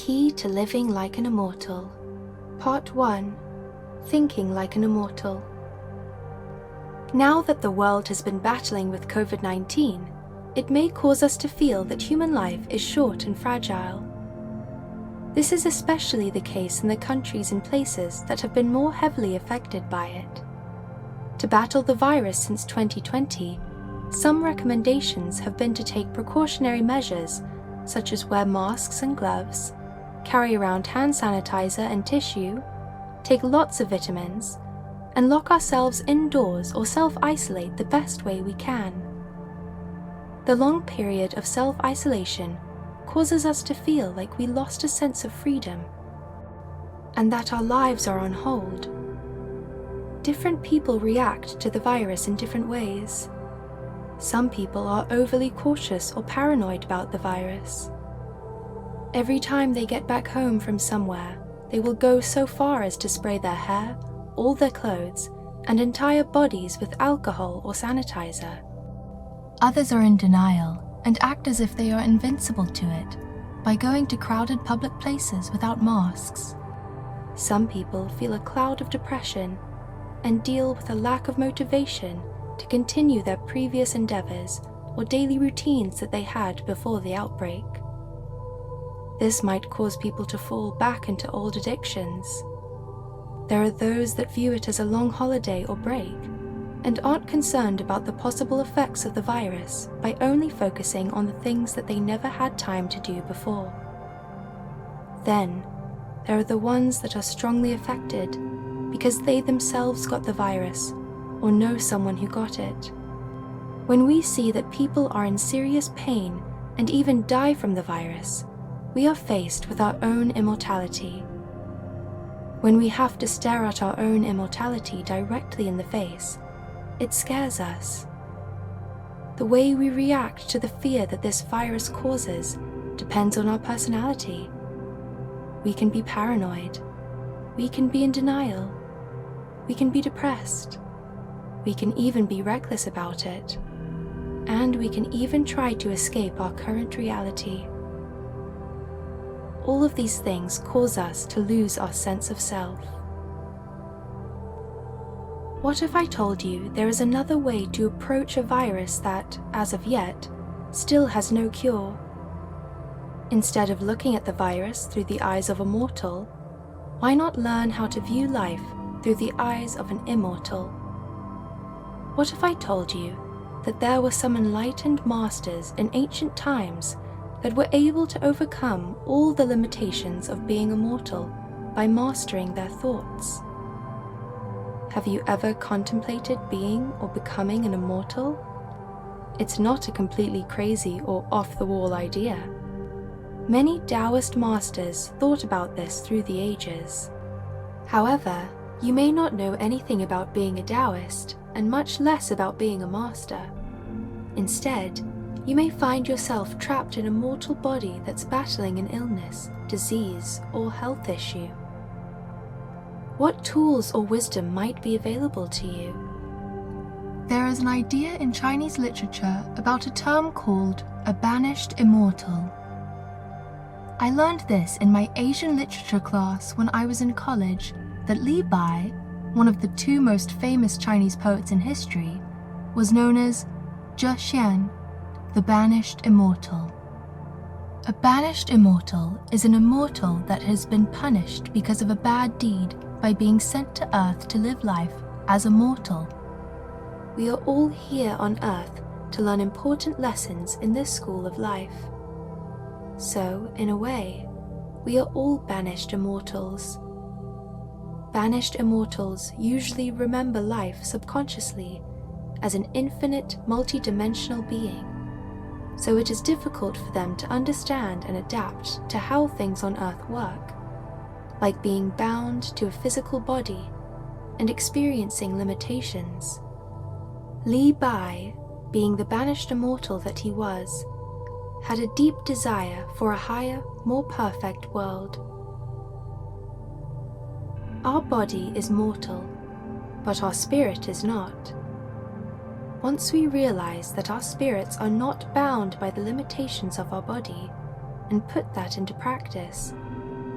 Key to Living Like an Immortal. Part 1. Thinking Like an Immortal. Now that the world has been battling with COVID-19, it may cause us to feel that human life is short and fragile. This is especially the case in the countries and places that have been more heavily affected by it. To battle the virus since 2020, some recommendations have been to take precautionary measures such as wear masks and gloves, carry around hand sanitizer and tissue, take lots of vitamins, and lock ourselves indoors or self-isolate the best way we can. The long period of self-isolation causes us to feel like we lost a sense of freedom, and that our lives are on hold. Different people react to the virus in different ways. Some people are overly cautious or paranoid about the virus. Every time they get back home from somewhere, they will go so far as to spray their hair, all their clothes, and entire bodies with alcohol or sanitizer. Others are in denial and act as if they are invincible to it by going to crowded public places without masks. Some people feel a cloud of depression and deal with a lack of motivation to continue their previous endeavors or daily routines that they had before the outbreak. This might cause people to fall back into old addictions. There are those that view it as a long holiday or break and aren't concerned about the possible effects of the virus by only focusing on the things that they never had time to do before. Then, there are the ones that are strongly affected because they themselves got the virus or know someone who got it. When we see that people are in serious pain and even die from the virus, we are faced with our own immortality. When we have to stare at our own immortality directly in the face, it scares us. The way we react to the fear that this virus causes depends on our personality. We can be paranoid. We can be in denial. We can be depressed. We can even be reckless about it. And we can even try to escape our current reality. All of these things cause us to lose our sense of self. What if I told you there is another way to approach a virus that, as of yet, still has no cure? Instead of looking at the virus through the eyes of a mortal, why not learn how to view life through the eyes of an immortal? What if I told you that there were some enlightened masters in ancient times that were able to overcome all the limitations of being immortal by mastering their thoughts? Have you ever contemplated being or becoming an immortal? It's not a completely crazy or off-the-wall idea. Many Taoist masters thought about this through the ages. However, you may not know anything about being a Taoist, and much less about being a master. Instead, you may find yourself trapped in a mortal body that's battling an illness, disease, or health issue. What tools or wisdom might be available to you? There is an idea in Chinese literature about a term called a banished immortal. I learned this in my Asian literature class when I was in college, that Li Bai, one of the two most famous Chinese poets in history, was known as Zhe Xian, the banished immortal. A banished immortal is an immortal that has been punished because of a bad deed by being sent to Earth to live life as a mortal. We are all here on Earth to learn important lessons in this school of life. So, in a way, we are all banished immortals. Banished immortals usually remember life subconsciously as an infinite, multi-dimensional being, so it is difficult for them to understand and adapt to how things on Earth work, like being bound to a physical body and experiencing limitations. Li Bai, being the banished immortal that he was, had a deep desire for a higher, more perfect world. Our body is mortal, but our spirit is not. Once we realize that our spirits are not bound by the limitations of our body and put that into practice,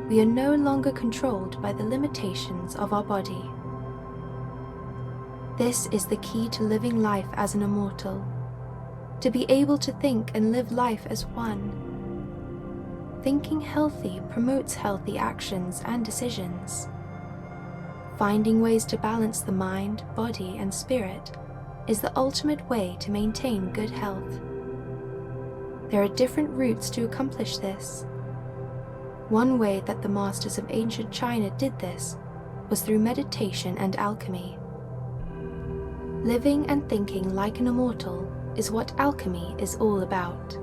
we are no longer controlled by the limitations of our body. This is the key to living life as an immortal, to be able to think and live life as one. Thinking healthy promotes healthy actions and decisions. Finding ways to balance the mind, body, and spirit is the ultimate way to maintain good health. There are different routes to accomplish this. One way that the masters of ancient China did this was through meditation and alchemy. Living and thinking like an immortal is what alchemy is all about.